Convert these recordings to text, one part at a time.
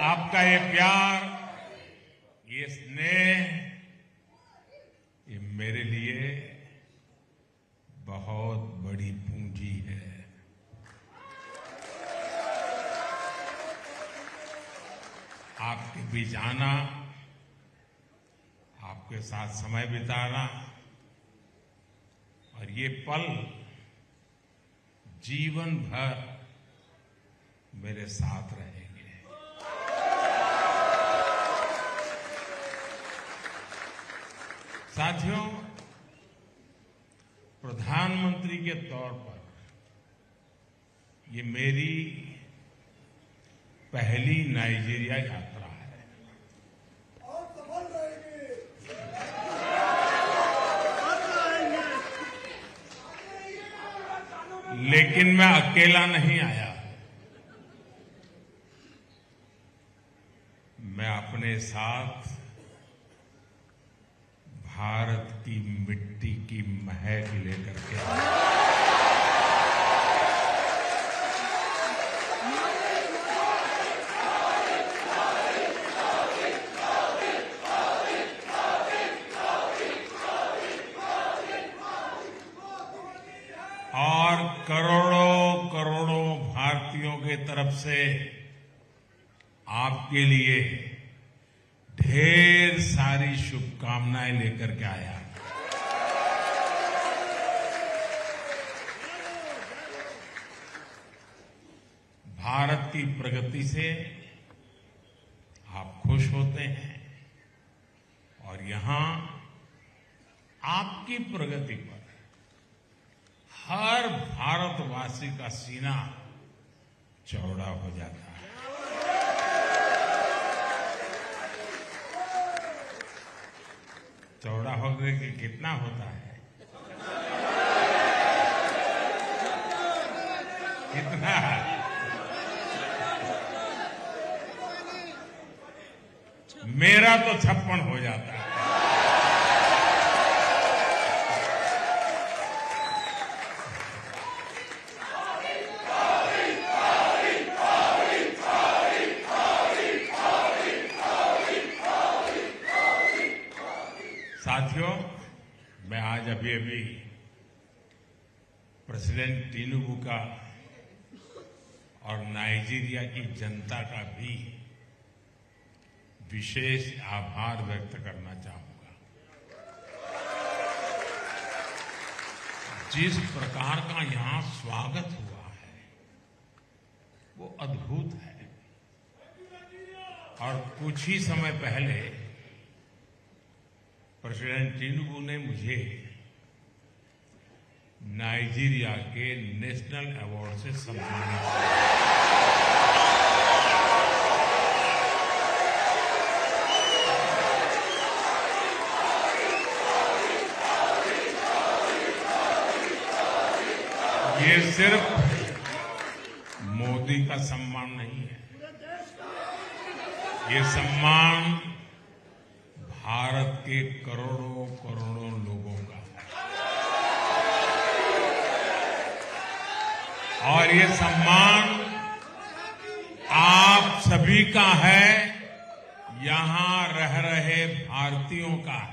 आपका ये प्यार, ये स्नेह, ये मेरे लिए बहुत बड़ी पूंजी है। आपके बीच आना, आपके साथ समय बिताना और ये पल जीवन भर मेरे साथ रहेंगे। साथियों, प्रधानमंत्री के तौर पर ये मेरी पहली नाइजीरिया यात्रा है। और सफल रहेगी। लेकिन मैं अकेला नहीं आया। मैं अपने साथ भारत की मिट्टी की महक लेकर के आया। और करोड़ों करोड़ों भारतीयों की तरफ से आपके लिए ढेर सारी शुभकामनाएं लेकर के आया। भारत की प्रगति से आप खुश होते हैं और यहां आपकी प्रगति पर हर भारतवासी का सीना चौड़ा हो जाता है। चौड़ा होने के कितना होता है? कितना? मेरा तो 56 हो जाता है। साथियों, मैं आज अभी प्रेसिडेंट टिनुबू का और नाइजीरिया की जनता का भी विशेष आभार व्यक्त करना चाहूंगा। जिस प्रकार का यहां स्वागत हुआ है वो अद्भुत है। और कुछ ही समय पहले प्रेसिडेंट टिनुबू ने मुझे नाइजीरिया के नेशनल अवार्ड से सम्मानित किया। ये सिर्फ मोदी का सम्मान नहीं है, ये सम्मान भारत के करोड़ों करोड़ों लोगों का है और ये सम्मान आप सभी का है, यहां रह रहे भारतीयों का है।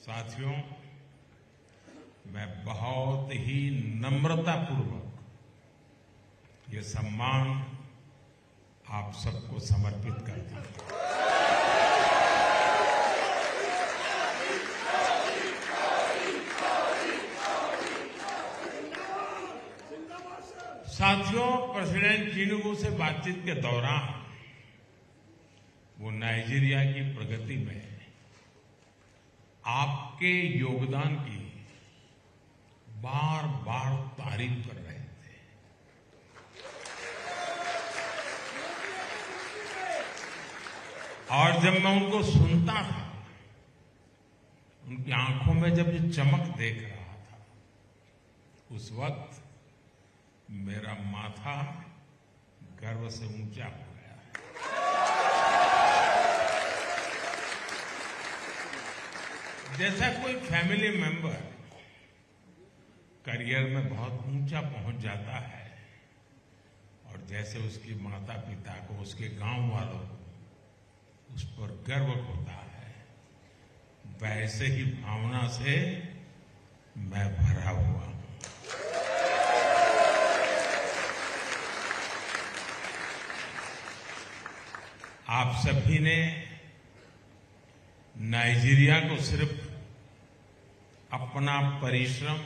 साथियों, मैं बहुत ही नम्रतापूर्वक ये सम्मान आप सबको समर्पित करता हूं। साथियों, प्रेसिडेंट टिनुबू से बातचीत के दौरान वो नाइजीरिया की प्रगति में आपके योगदान की बार बार तारीफ कर रहे थे। और जब मैं उनको सुनता था, उनकी आंखों में जब ये चमक देख रहा था, उस वक्त मेरा माथा गर्व से ऊंचा हो गया। जैसा कोई फैमिली मेंबर करियर में बहुत ऊंचा पहुंच जाता है और जैसे उसके माता पिता को, उसके गांव वालों को उस पर गर्व होता है, वैसे ही भावना से मैं भरा हुआ हूं। आप सभी ने नाइजीरिया को सिर्फ अपना परिश्रम,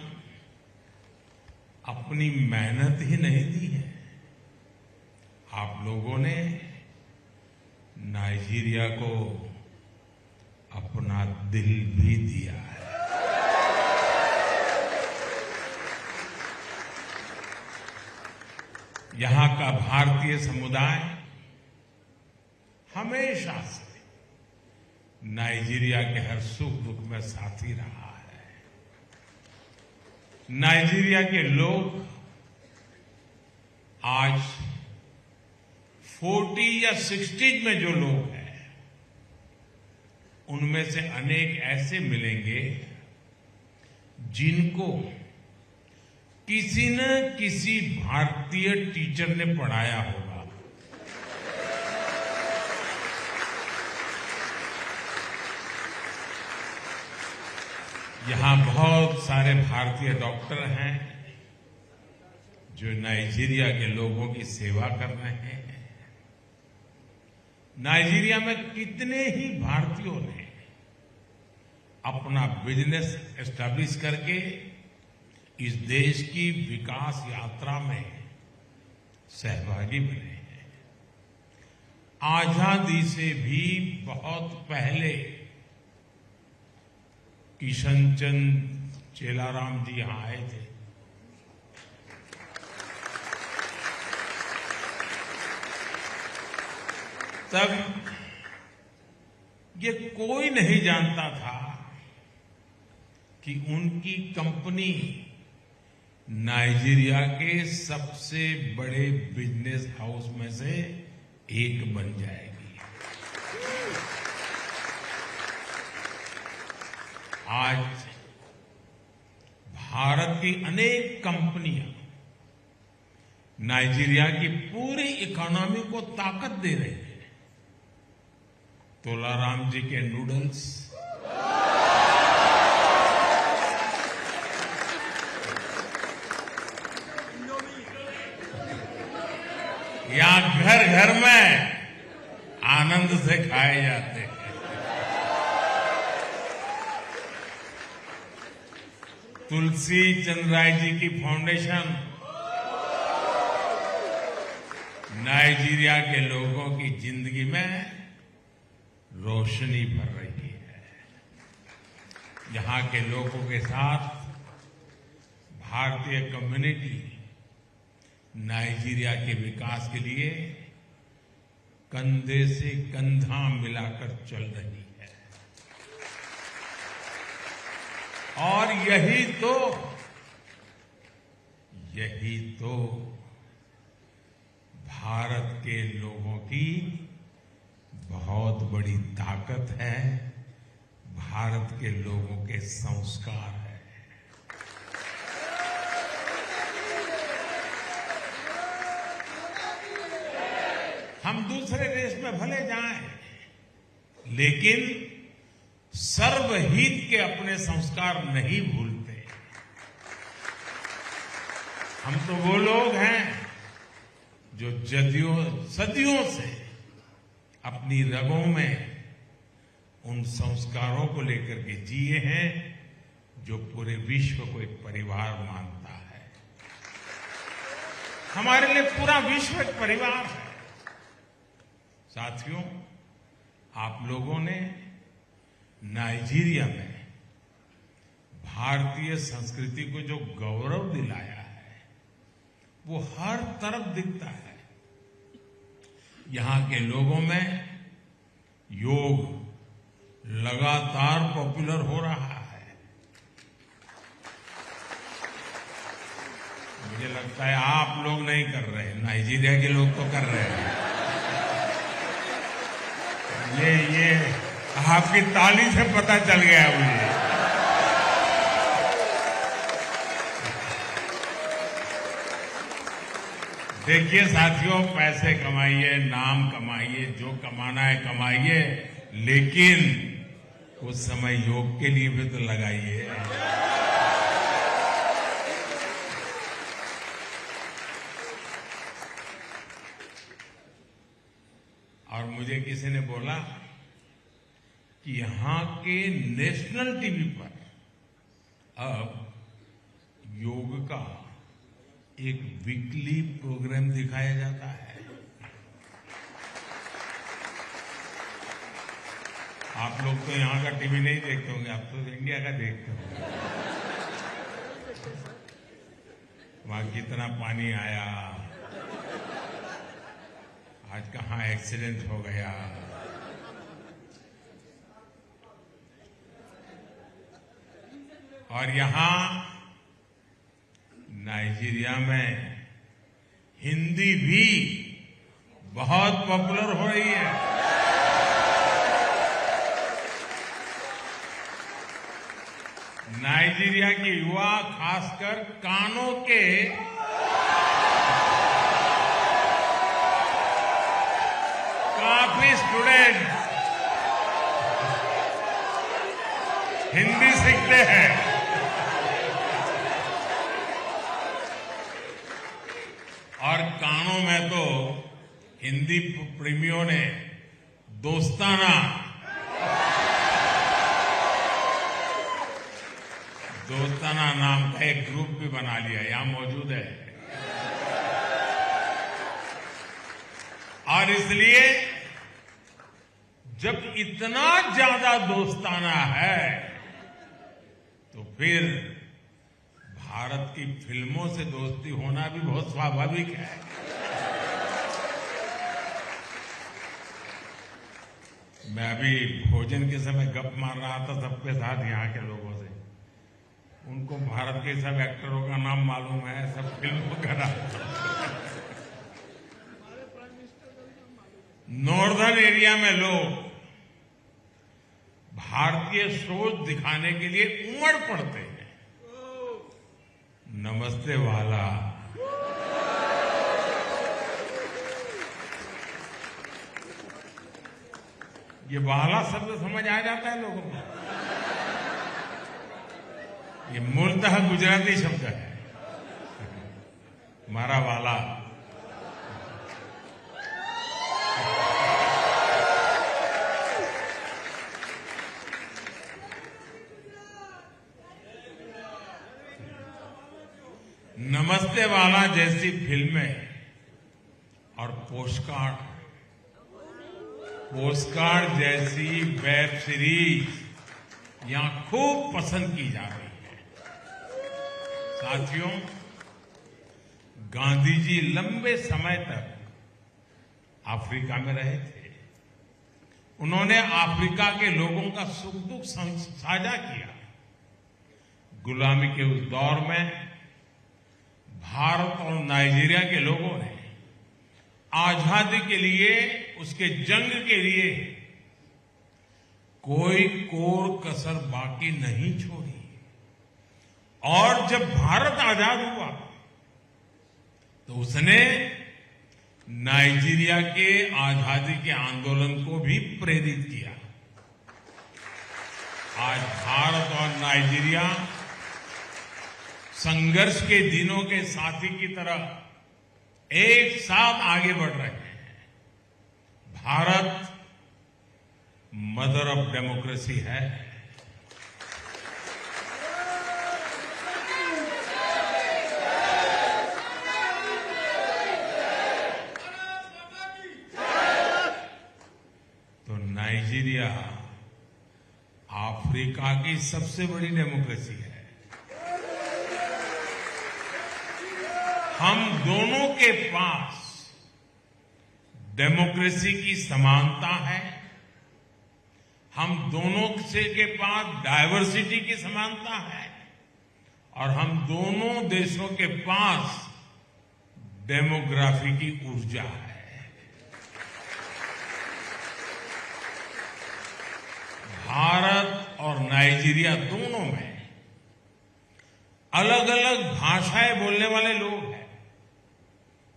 अपनी मेहनत ही नहीं दी है, आप लोगों ने नाइजीरिया को अपना दिल भी दिया है। यहां का भारतीय समुदाय हमेशा से नाइजीरिया के हर सुख दुख में साथी रहा है। नाइजीरिया के लोग आज 40 या 60 में जो लोग हैं, उनमें से अनेक ऐसे मिलेंगे जिनको किसी न किसी भारतीय टीचर ने पढ़ाया होगा। यहां बहुत सारे भारतीय डॉक्टर हैं जो नाइजीरिया के लोगों की सेवा कर रहे हैं। नाइजीरिया में कितने ही भारतीयों ने अपना बिजनेस एस्टैब्लिश करके इस देश की विकास यात्रा में सहभागी बने हैं। आजादी से भी बहुत पहले किशन चंद चेलाराम जी यहां आए थे। तब ये कोई नहीं जानता था कि उनकी कंपनी नाइजीरिया के सबसे बड़े बिजनेस हाउस में से एक बन जाएगी। आज भारत की अनेक कंपनियां नाइजीरिया की पूरी इकोनॉमी को ताकत दे रही है। तोलाराम जी के नूडल्स, यहां घर घर में आनंद से खाए जाते हैं। तुलसी चंद राय जी की फाउंडेशन नाइजीरिया के लोगों की जिंदगी में रोशनी भर रही है। यहां के लोगों के साथ भारतीय कम्युनिटी नाइजीरिया के विकास के लिए कंधे से कंधा मिलाकर चल रही है। और यही तो भारत के लोगों की बहुत बड़ी ताकत है, भारत के लोगों के संस्कार है। हम दूसरे देश में भले जाएं, लेकिन सर्वहित के अपने संस्कार नहीं भूलते। हम तो वो लोग हैं जो सदियों से अपनी रगों में उन संस्कारों को लेकर के जिए हैं जो पूरे विश्व को एक परिवार मानता है। हमारे लिए पूरा विश्व एक परिवार है। साथियों, आप लोगों ने नाइजीरिया में भारतीय संस्कृति को जो गौरव दिलाया है, वो हर तरफ दिखता है। यहां के लोगों में योग लगातार पॉपुलर हो रहा है। मुझे लगता है आप लोग नहीं कर रहे, नाइजीरिया के लोग तो कर रहे हैं। ये आपकी ताली से पता चल गया मुझे। देखिए साथियों, पैसे कमाइए, नाम कमाइए, जो कमाना है कमाइए, लेकिन उस समय योग के लिए भी तो लगाइए। और मुझे किसी ने बोला कि यहां के नेशनल टीवी पर अब योग का एक वीकली प्रोग्राम दिखाया जाता है। आप लोग तो यहां का टीवी नहीं देखते होंगे, आप तो इंडिया का देखते होंगे। वहां कितना पानी आया, आज कहां एक्सीडेंट हो गया, और यहां नाइजीरिया में हिंदी भी बहुत पॉपुलर हो रही है। नाइजीरिया के युवा, खासकर कानों के काफी स्टूडेंट हिंदी सीखते हैं। और कानों में तो हिंदी प्रेमियों ने दोस्ताना नाम का एक ग्रुप भी बना लिया, यहां मौजूद है। और इसलिए जब इतना ज्यादा दोस्ताना है तो फिर भारत की फिल्मों से दोस्ती होना भी बहुत स्वाभाविक है। मैं अभी भोजन के समय गप मार रहा था सबके साथ, यहाँ के लोगों से। उनको भारत के सब एक्टरों का नाम मालूम है, सब फिल्मों का नाम। नॉर्दर्न एरिया में लोग भारतीय सोच दिखाने के लिए उमड़ पड़ते हैं। नमस्ते वाला, ये वाला शब्द समझ आ जाता है लोगों को। ये मूलतः गुजराती शब्द है, मारा वाला। नमस्ते वाला जैसी फिल्में और पोस्टकार्ड जैसी वेब सीरीज यहां खूब पसंद की जा रही है। साथियों, गांधी जी लंबे समय तक अफ्रीका में रहे थे। उन्होंने अफ्रीका के लोगों का सुख दुख साझा किया। गुलामी के उस दौर में भारत और नाइजीरिया के लोगों ने आजादी के लिए, उसके जंग के लिए कोई कोर कसर बाकी नहीं छोड़ी। और जब भारत आजाद हुआ तो उसने नाइजीरिया के आजादी के आंदोलन को भी प्रेरित किया। आज भारत और नाइजीरिया संघर्ष के दिनों के साथी की तरह एक साथ आगे बढ़ रहे हैं। भारत मदर ऑफ डेमोक्रेसी है। तो नाइजीरिया अफ्रीका की सबसे बड़ी डेमोक्रेसी है। हम दोनों के पास डेमोक्रेसी की समानता है, हम दोनों के पास डायवर्सिटी की समानता है, और हम दोनों देशों के पास डेमोग्राफी की ऊर्जा है। भारत और नाइजीरिया दोनों में अलग अलग भाषाएं बोलने वाले लोग हैं,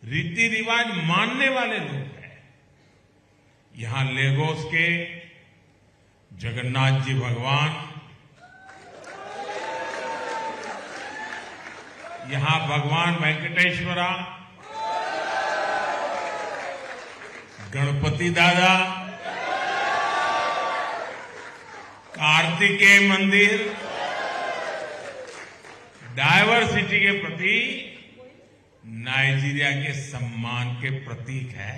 रीति रिवाज मानने वाले लोग हैं। यहां लेगोस के जगन्नाथ जी भगवान, यहां भगवान वेंकटेश्वरा, गणपति दादा, कार्तिकेय मंदिर डायवर्सिटी के प्रति नाइजीरिया के सम्मान के प्रतीक है।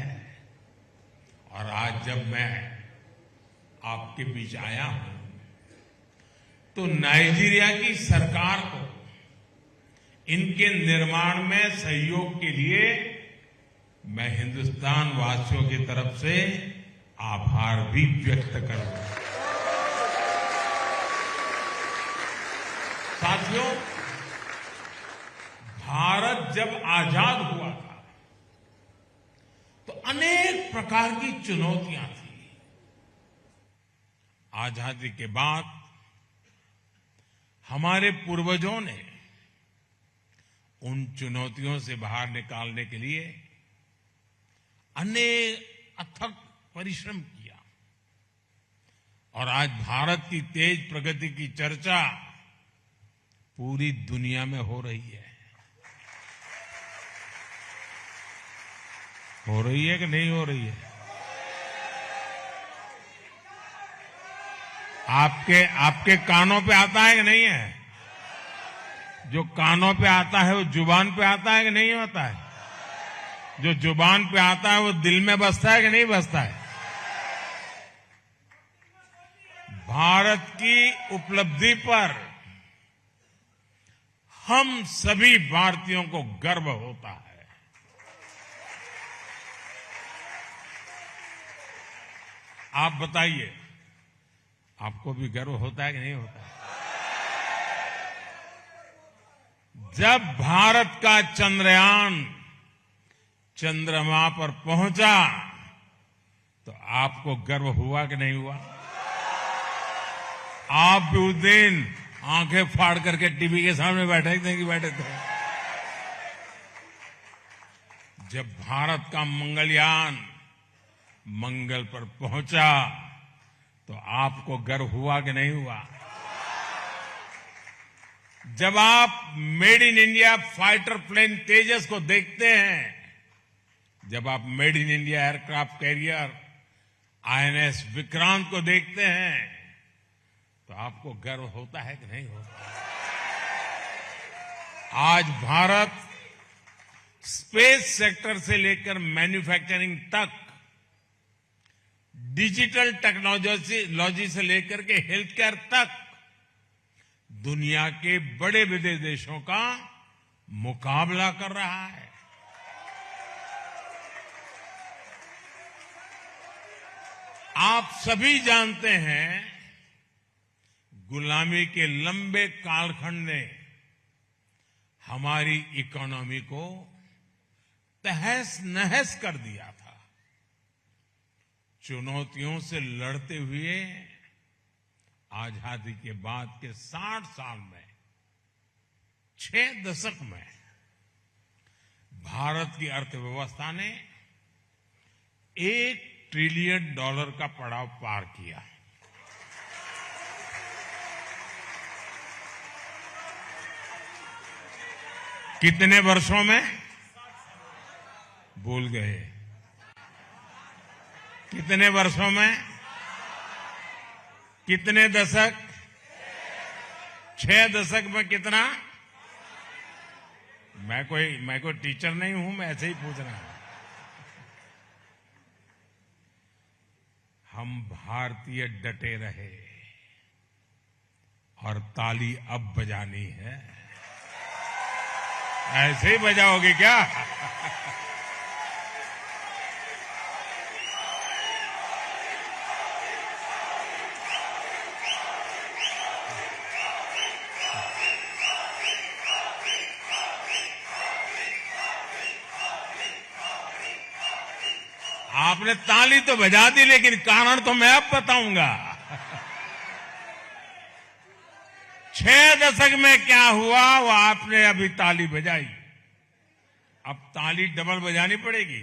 और आज जब मैं आपके बीच आया हूं तो नाइजीरिया की सरकार को इनके निर्माण में सहयोग के लिए मैं हिंदुस्तान वासियों की तरफ से आभार भी व्यक्त करूंगा। साथियों, भारत जब आजाद हुआ था तो अनेक प्रकार की चुनौतियां थी। आजादी के बाद हमारे पूर्वजों ने उन चुनौतियों से बाहर निकालने के लिए अनेक अथक परिश्रम किया और आज भारत की तेज प्रगति की चर्चा पूरी दुनिया में हो रही है। हो रही है कि नहीं हो रही है? आपके कानों पे आता है कि नहीं है? जो कानों पे आता है वो जुबान पे आता है कि नहीं आता है? जो जुबान पे आता है वो दिल में बसता है कि नहीं बसता है? भारत की उपलब्धि पर हम सभी भारतीयों को गर्व होता है। आप बताइए, आपको भी गर्व होता है कि नहीं होता है? जब भारत का चंद्रयान चंद्रमा पर पहुंचा तो आपको गर्व हुआ कि नहीं हुआ? आप भी उस दिन आंखें फाड़ करके टीवी के सामने बैठे थे कि बैठे थे? जब भारत का मंगलयान मंगल पर पहुंचा तो आपको गर्व हुआ कि नहीं हुआ? जब आप made in India fighter plane Tejas को देखते हैं, जब आप made in India aircraft carrier INS Vikrant को देखते हैं तो आपको गर्व होता है कि नहीं होता? आज भारत स्पेस सेक्टर से लेकर मैन्युफैक्चरिंग तक, डिजिटल टेक्नोलॉजी से लेकर के हेल्थ केयर तक दुनिया के बड़े बड़े देशों का मुकाबला कर रहा है। आप सभी जानते हैं, गुलामी के लंबे कालखंड ने हमारी इकोनॉमी को तहस नहस कर दिया था। चुनौतियों से लड़ते हुए आजादी के बाद के 60 साल में, 6 दशक में भारत की अर्थव्यवस्था ने $1 ट्रिलियन का पड़ाव पार किया। कितने वर्षों में? भूल गए। कितने वर्षों में? कितने दशक? 6 दशक में कितना? मैं कोई टीचर नहीं हूं, मैं ऐसे ही पूछ रहा हूं। हम भारतीय डटे रहे और ताली अब बजानी है। ऐसे ही बजाओगे क्या? आपने ताली तो बजा दी, लेकिन कारण तो मैं अब बताऊंगा। 6 दशक में क्या हुआ वो आपने अभी ताली बजाई। अब ताली डबल बजानी पड़ेगी।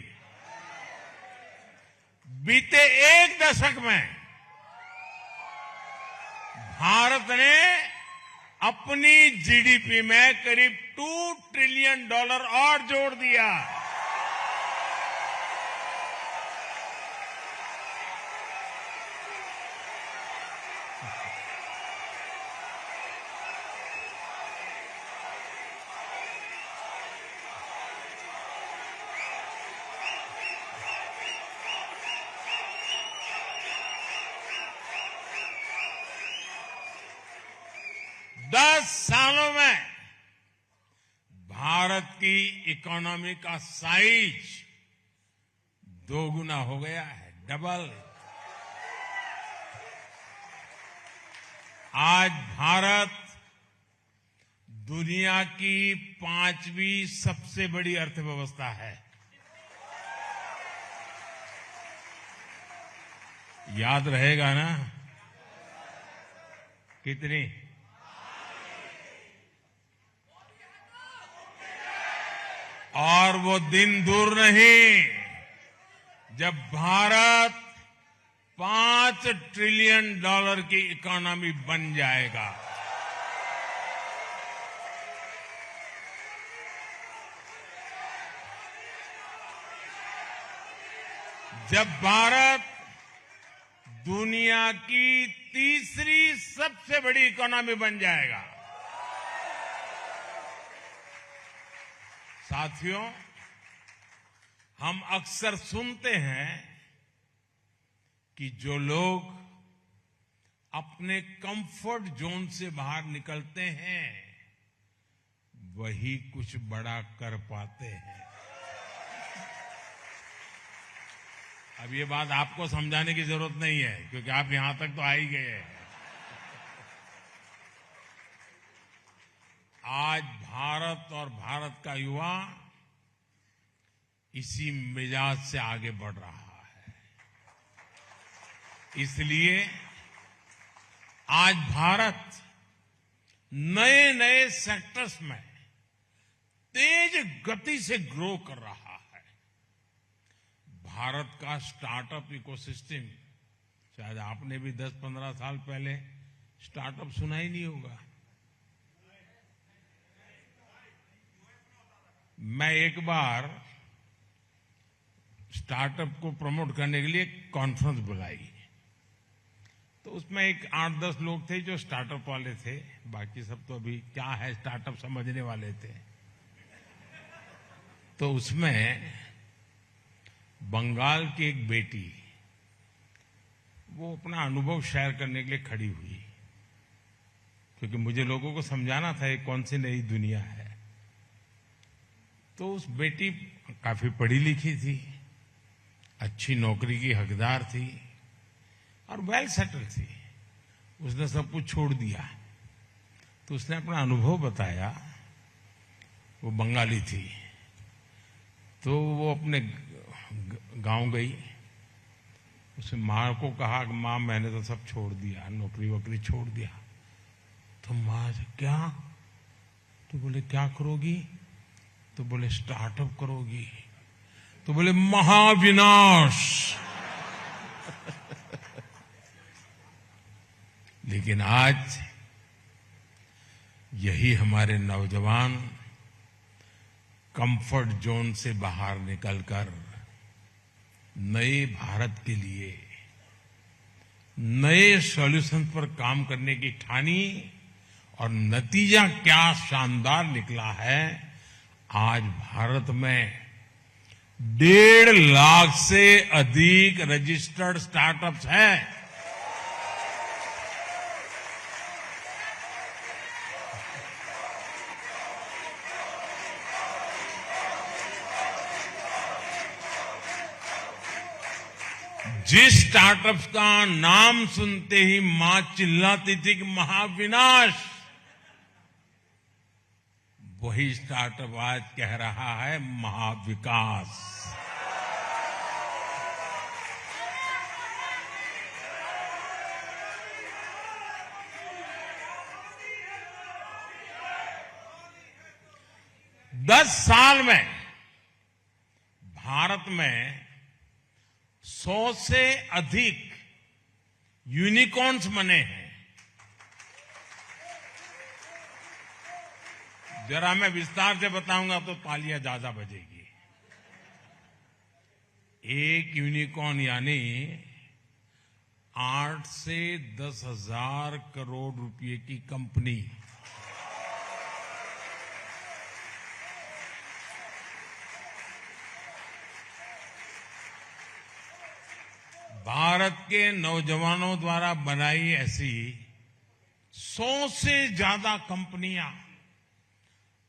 बीते एक दशक में भारत ने अपनी जीडीपी में करीब $2 ट्रिलियन और जोड़ दिया। दस सालों में भारत की इकोनॉमी का साइज दोगुना हो गया है, डबल। आज भारत दुनिया की 5वीं सबसे बड़ी अर्थव्यवस्था है। याद रहेगा ना? कितनी? और वो दिन दूर नहीं जब भारत $5 ट्रिलियन की इकोनॉमी बन जाएगा। जब भारत दुनिया की तीसरी सबसे बड़ी इकोनॉमी बन जाएगा। साथियों, हम अक्सर सुनते हैं कि जो लोग अपने कंफर्ट जोन से बाहर निकलते हैं वही कुछ बड़ा कर पाते हैं। अब ये बात आपको समझाने की जरूरत नहीं है क्योंकि आप यहां तक तो आ ही गए हैं। आज भारत और भारत का युवा इसी मिजाज से आगे बढ़ रहा है। इसलिए आज भारत नए नए सेक्टर्स में तेज गति से ग्रो कर रहा है। भारत का स्टार्टअप इकोसिस्टम, शायद आपने भी 10-15 साल पहले स्टार्टअप सुना ही नहीं होगा। मैं एक बार स्टार्टअप को प्रमोट करने के लिए एक कॉन्फ्रेंस बुलाई, तो उसमें एक 8-10 लोग थे जो स्टार्टअप वाले थे, बाकी सब तो अभी क्या है स्टार्टअप समझने वाले थे। तो उसमें बंगाल की एक बेटी वो अपना अनुभव शेयर करने के लिए खड़ी हुई, क्योंकि मुझे लोगों को समझाना था ये कौन सी नई दुनिया है। तो उस बेटी काफी पढ़ी लिखी थी, अच्छी नौकरी की हकदार थी और वेल सेटल थी। उसने सब कुछ छोड़ दिया। तो उसने अपना अनुभव बताया। वो बंगाली थी। तो वो अपने गांव गई। उसने माँ को कहा कि माँ मैंने तो सब छोड़ दिया, नौकरी वोकरी छोड़ दिया। तो माँ से क्या? तो बोले क्या करोगी? तो बोले स्टार्टअप करोगी। तो बोले महाविनाश। लेकिन आज यही हमारे नौजवान कंफर्ट जोन से बाहर निकलकर नए भारत के लिए नए सॉल्यूशन पर काम करने की ठानी और नतीजा क्या शानदार निकला है। आज भारत में 1.5 लाख से अधिक रजिस्टर्ड स्टार्टअप्स हैं। जिस स्टार्टअप्स का नाम सुनते ही मां चिल्लाती थी कि महाविनाश, वही स्टार्टअप आज कह रहा है महाविकास। दस साल में में 100 से अधिक यूनिकॉर्न्स बने हैं। जरा मैं विस्तार से बताऊंगा तो तालियां ज्यादा बजेगी। एक यूनिकॉर्न यानी 8 से 10,000 करोड़ रुपए की कंपनी। भारत के नौजवानों द्वारा बनाई ऐसी 100 से ज्यादा कंपनियां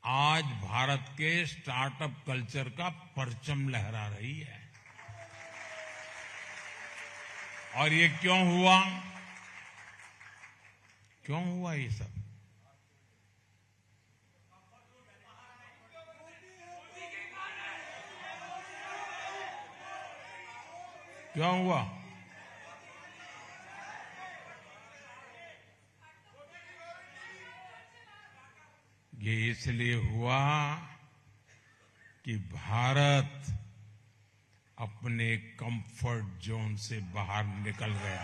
आज भारत के स्टार्टअप कल्चर का परचम लहरा रही है। और ये क्यों हुआ? क्यों हुआ ये सब? क्यों हुआ? ये इसलिए हुआ कि भारत अपने कंफर्ट जोन से बाहर निकल गया।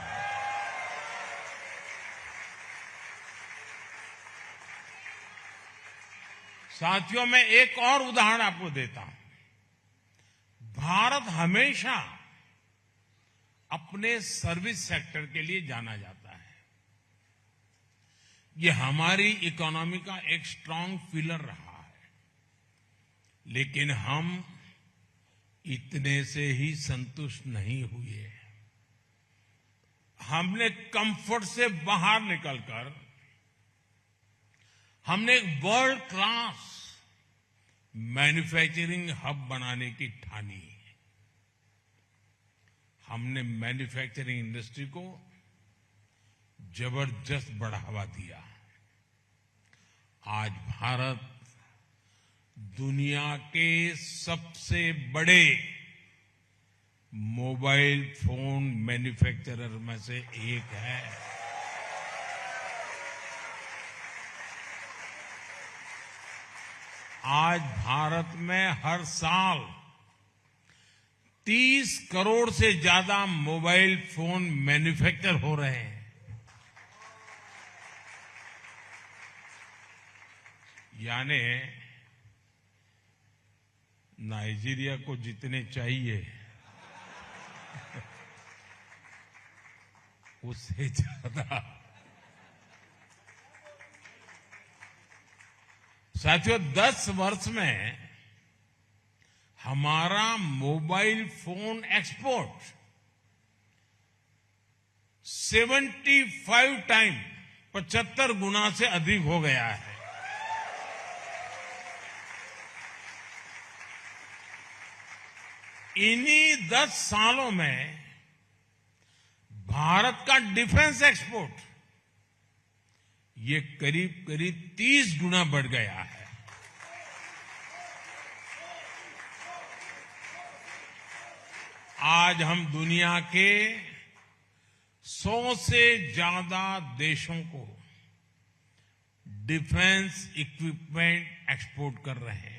साथियों, मैं एक और उदाहरण आपको देता हूं। भारत हमेशा अपने सर्विस सेक्टर के लिए जाना जाता है। ये हमारी इकोनॉमी का एक स्ट्रांग पिलर रहा है। लेकिन हम इतने से ही संतुष्ट नहीं हुए। हमने कंफर्ट से बाहर निकलकर हमने एक वर्ल्ड क्लास मैन्युफैक्चरिंग हब बनाने की ठानी। हमने मैन्युफैक्चरिंग इंडस्ट्री को जबरदस्त बढ़ावा दिया। आज भारत दुनिया के सबसे बड़े मोबाइल फोन मैन्युफैक्चरर में से एक है। आज भारत में हर साल 30 करोड़ से ज्यादा मोबाइल फोन मैन्युफैक्चर हो रहे हैं। यानी नाइजीरिया को जितने चाहिए उससे ज्यादा। साथियों, 10 वर्ष में हमारा मोबाइल फोन एक्सपोर्ट 75 टाइम 75 गुना से अधिक हो गया है। इन्हीं 10 सालों में भारत का डिफेंस एक्सपोर्ट ये करीब करीब 30 गुना बढ़ गया है। आज हम दुनिया के 100 से ज्यादा देशों को डिफेंस इक्विपमेंट एक्सपोर्ट कर रहे हैं।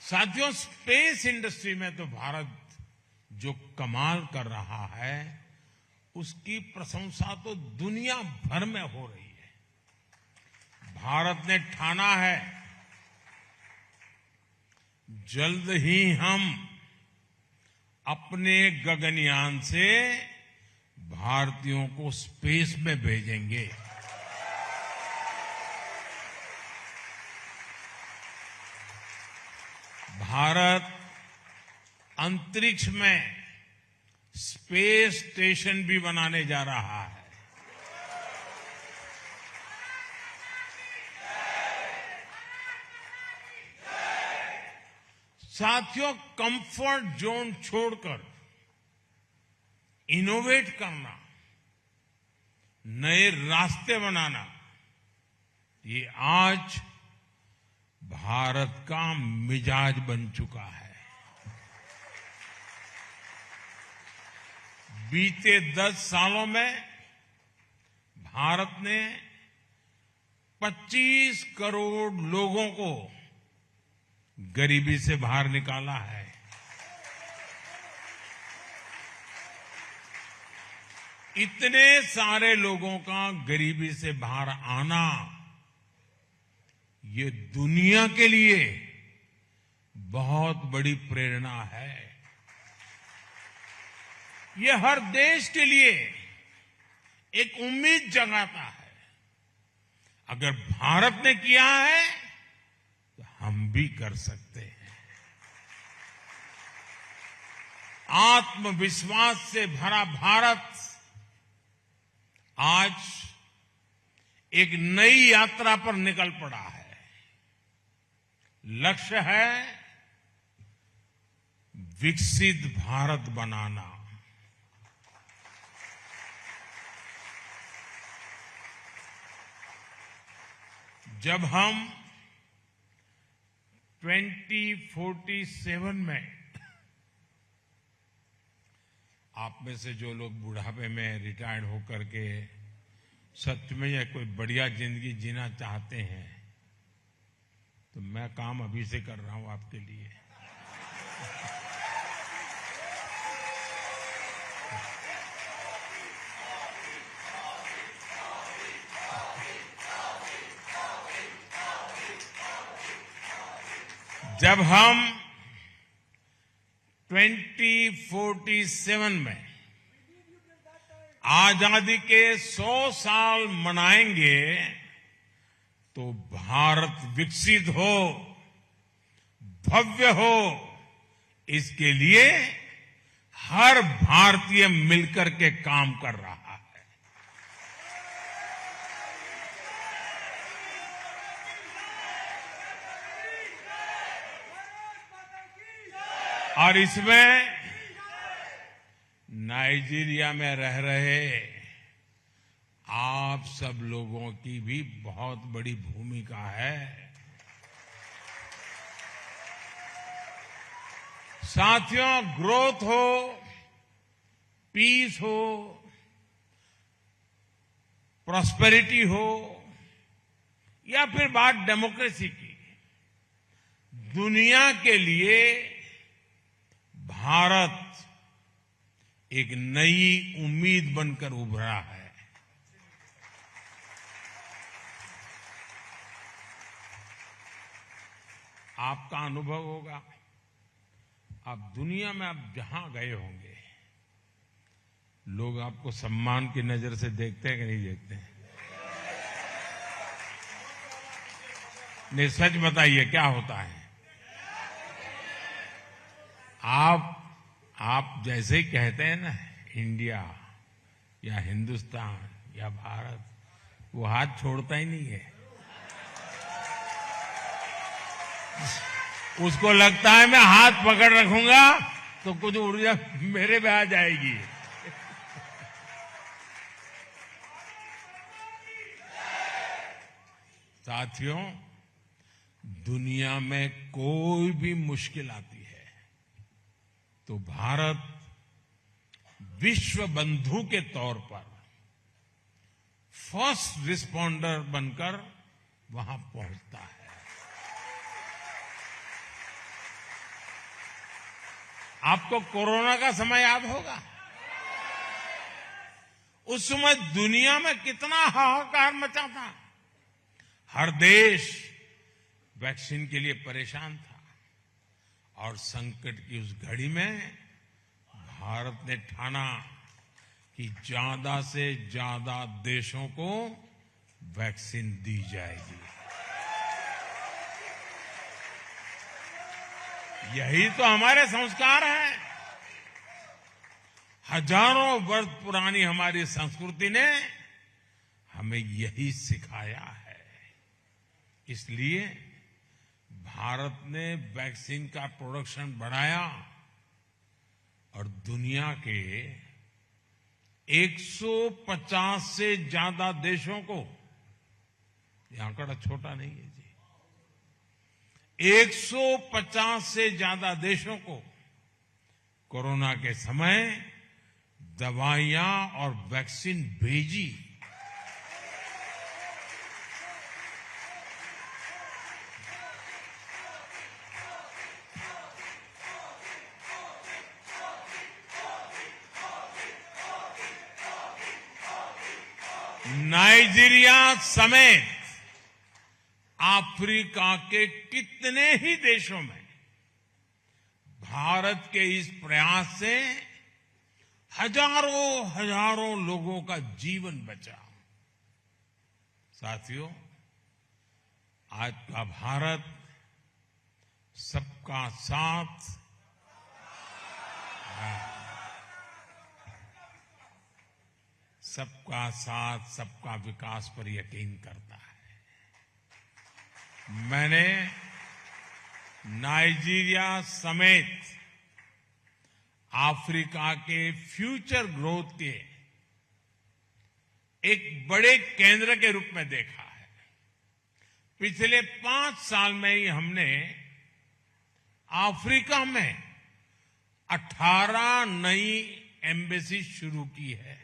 साथियों, स्पेस इंडस्ट्री में तो भारत जो कमाल कर रहा है उसकी प्रशंसा तो दुनिया भर में हो रही है। भारत ने ठाना है जल्द ही हम अपने गगनयान से भारतीयों को स्पेस में भेजेंगे। भारत अंतरिक्ष में स्पेस स्टेशन भी बनाने जा रहा है। साथियों, कंफर्ट जोन छोड़कर इनोवेट करना, नए रास्ते बनाना, ये आज भारत का मिजाज बन चुका है। बीते 10 सालों में भारत ने 25 करोड़ लोगों को गरीबी से बाहर निकाला है। इतने सारे लोगों का गरीबी से बाहर आना ये दुनिया के लिए बहुत बड़ी प्रेरणा है। ये हर देश के लिए एक उम्मीद जगाता है। अगर भारत ने किया है तो हम भी कर सकते हैं। आत्मविश्वास से भरा भारत आज एक नई यात्रा पर निकल पड़ा है। लक्ष्य है विकसित भारत बनाना। जब हम 2047 में, आप में से जो लोग बुढ़ापे में रिटायर्ड होकर के सच में या कोई बढ़िया जिंदगी जीना चाहते हैं, तो मैं काम अभी से कर रहा हूं आपके लिए। जब हम 2047 में आजादी के 100 साल मनाएंगे तो भारत विकसित हो, भव्य हो, इसके लिए हर भारतीय मिलकर के काम कर रहा है। और इसमें नाइजीरिया में रह रहे आप सब लोगों की भी बहुत बड़ी भूमिका है। साथियों, ग्रोथ हो, पीस हो, प्रॉस्पेरिटी हो या फिर बात डेमोक्रेसी की, दुनिया के लिए भारत एक नई उम्मीद बनकर उभरा है। आपका अनुभव होगा, आप दुनिया में आप जहां गए होंगे, लोग आपको सम्मान की नजर से देखते हैं कि नहीं देखते हैं? नहीं, सच बताइए क्या होता है? आप जैसे ही कहते हैं ना इंडिया या हिंदुस्तान या भारत, वो हाथ छोड़ता ही नहीं है। उसको लगता है मैं हाथ पकड़ रखूंगा तो कुछ ऊर्जा मेरे में आ जाएगी। साथियों, दुनिया में कोई भी मुश्किल आती है तो भारत विश्व बंधु के तौर पर फर्स्ट रिस्पॉन्डर बनकर वहां पहुंचता है। आपको कोरोना का समय याद होगा। उस समय दुनिया में कितना हाहाकार मचा था। हर देश वैक्सीन के लिए परेशान था और संकट की उस घड़ी में भारत ने ठाना कि ज्यादा से ज्यादा देशों को वैक्सीन दी जाएगी। यही तो हमारे संस्कार हैं। हजारों वर्ष पुरानी हमारी संस्कृति ने हमें यही सिखाया है। इसलिए भारत ने वैक्सीन का प्रोडक्शन बढ़ाया और दुनिया के 150 से ज्यादा देशों को, यह आंकड़ा छोटा नहीं है जी, 150 से ज्यादा देशों को कोरोना के समय दवाइयां और वैक्सीन भेजी। नाइजीरिया समेत अफ्रीका के कितने ही देशों में भारत के इस प्रयास से हजारों लोगों का जीवन बचा। साथियों, आज का भारत सबका साथ, सबका साथ, सबका विकास पर यकीन करता है। मैंने नाइजीरिया समेत अफ्रीका के फ्यूचर ग्रोथ के एक बड़े केंद्र के रूप में देखा है। पिछले 5 साल में ही हमने अफ्रीका में 18 नई एम्बेसी शुरू की है।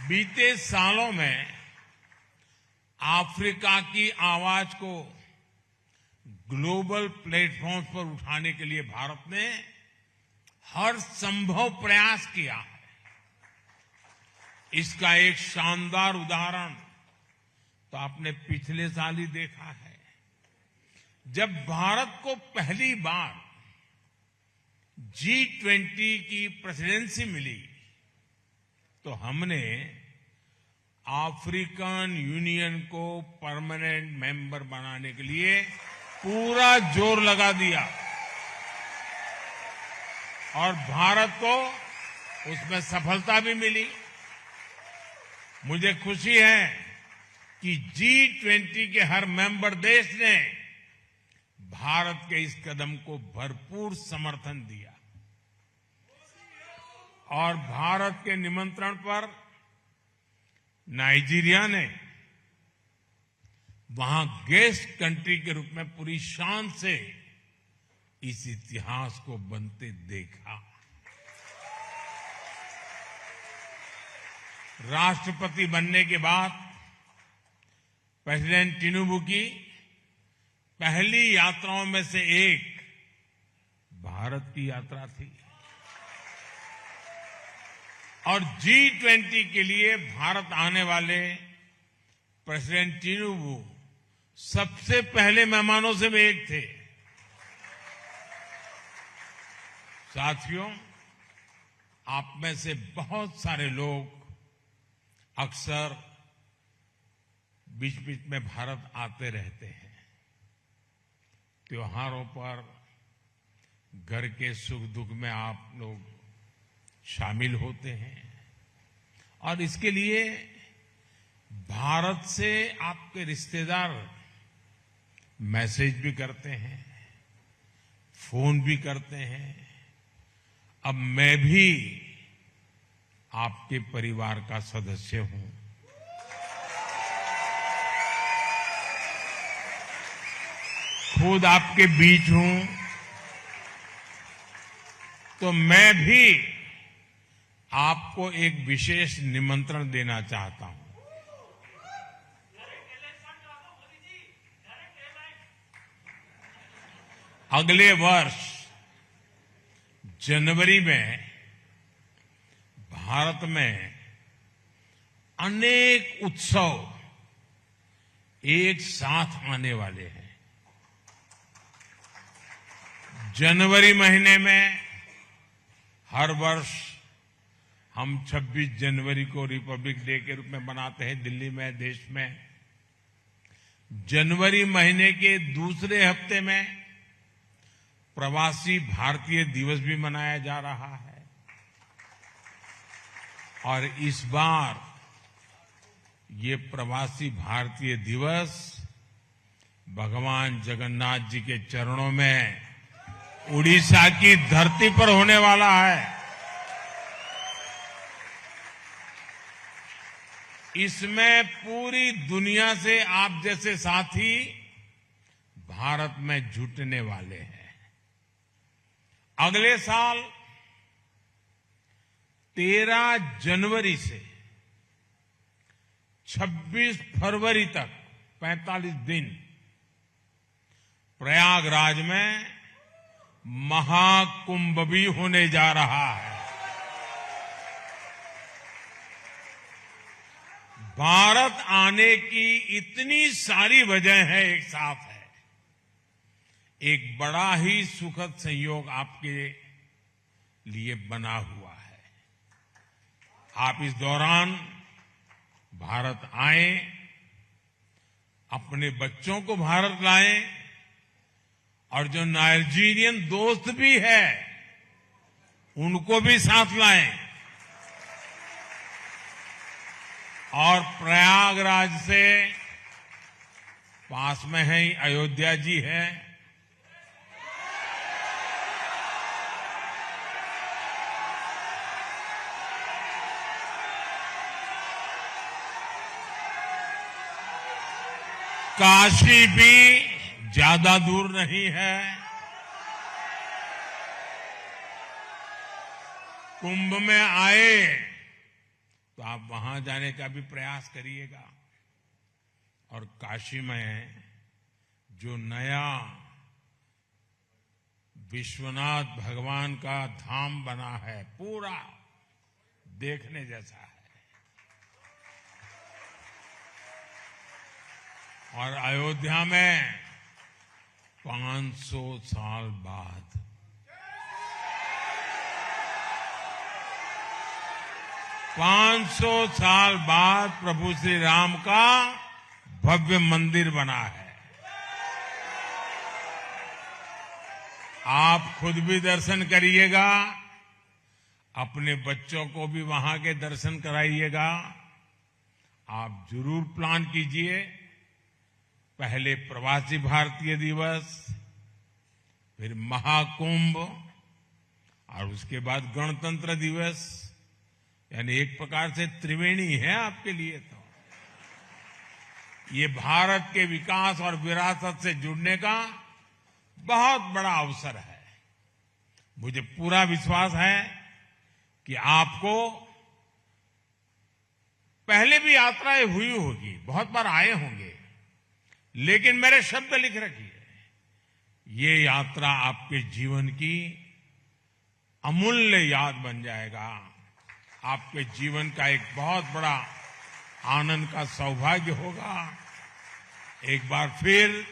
बीते सालों में अफ्रीका की आवाज को ग्लोबल प्लेटफॉर्म पर उठाने के लिए भारत ने हर संभव प्रयास किया है। इसका एक शानदार उदाहरण तो आपने पिछले साल ही देखा है, जब भारत को पहली बार G20 की प्रेसिडेंसी मिली तो हमने अफ्रीकन यूनियन को परमानेंट मेंबर बनाने के लिए पूरा जोर लगा दिया और भारत को उसमें सफलता भी मिली। मुझे खुशी है कि G20 के हर मेंबर देश ने भारत के इस कदम को भरपूर समर्थन दिया और भारत के निमंत्रण पर नाइजीरिया ने वहां गेस्ट कंट्री के रूप में पूरी शान से इस इतिहास को बनते देखा। राष्ट्रपति बनने के बाद प्रेसिडेंट टिनुबू की पहली यात्राओं में से एक भारत की यात्रा थी और G20 के लिए भारत आने वाले प्रेसिडेंट टिनुबू सबसे पहले मेहमानों से भी एक थे। साथियों, आप में से बहुत सारे लोग अक्सर बीच बीच में भारत आते रहते हैं। त्योहारों पर घर के सुख दुख में आप लोग शामिल होते हैं और इसके लिए भारत से आपके रिश्तेदार मैसेज भी करते हैं, फोन भी करते हैं। अब मैं भी आपके परिवार का सदस्य हूं। खुद आपके बीच हूं तो मैं भी आपको एक विशेष निमंत्रण देना चाहता हूं। अगले वर्ष जनवरी में भारत में अनेक उत्सव एक साथ आने वाले हैं। जनवरी महीने में हर वर्ष हम 26 जनवरी को रिपब्लिक डे के रूप में मनाते हैं दिल्ली में, देश में। जनवरी महीने के दूसरे हफ्ते में प्रवासी भारतीय दिवस भी मनाया जा रहा है और इस बार ये प्रवासी भारतीय दिवस भगवान जगन्नाथ जी के चरणों में उड़ीसा की धरती पर होने वाला है। इसमें पूरी दुनिया से आप जैसे साथी भारत में जुटने वाले हैं। अगले साल 13 जनवरी से 26 फरवरी तक 45 दिन प्रयागराज में महाकुंभ भी होने जा रहा है। भारत आने की इतनी सारी वजह है, एक साथ है। एक बड़ा ही सुखद संयोग आपके लिए बना हुआ है। आप इस दौरान भारत आए, अपने बच्चों को भारत लाएं और जो नाइजीरियन दोस्त भी है उनको भी साथ लाएं और प्रयागराज से पास में है ही अयोध्या जी है। काशी भी ज्यादा दूर नहीं है। कुंभ में आए तो आप वहां जाने का भी प्रयास करिएगा। और काशी में जो नया विश्वनाथ भगवान का धाम बना है, पूरा देखने जैसा है। और अयोध्या में 500 साल बाद 500 साल बाद प्रभु श्री राम का भव्य मंदिर बना है। आप खुद भी दर्शन करिएगा, अपने बच्चों को भी वहां के दर्शन कराइएगा। आप जरूर प्लान कीजिए। पहले प्रवासी भारतीय दिवस, फिर महाकुंभ और उसके बाद गणतंत्र दिवस, यानी एक प्रकार से त्रिवेणी है आपके लिए। तो ये भारत के विकास और विरासत से जुड़ने का बहुत बड़ा अवसर है। मुझे पूरा विश्वास है कि आपको पहले भी यात्राएं हुई होगी, बहुत बार आए होंगे, लेकिन मेरे शब्द लिख रखिए, ये यात्रा आपके जीवन की अमूल्य याद बन जाएगा। आपके जीवन का एक बहुत बड़ा आनंद का सौभाग्य होगा। एक बार फिर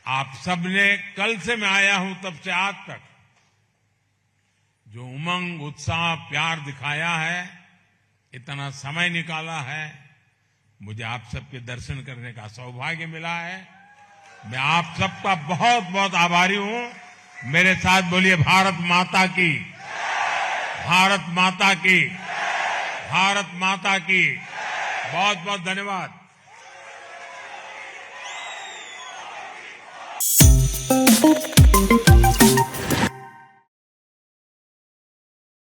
आप सबने, कल से मैं आया हूं तब से आज तक, जो उमंग, उत्साह, प्यार दिखाया है, इतना समय निकाला है, मुझे आप सबके दर्शन करने का सौभाग्य मिला है। मैं आप सबका बहुत बहुत आभारी हूं। मेरे साथ बोलिए, भारत माता की, भारत माता की, भारत माता की। बहुत बहुत धन्यवाद।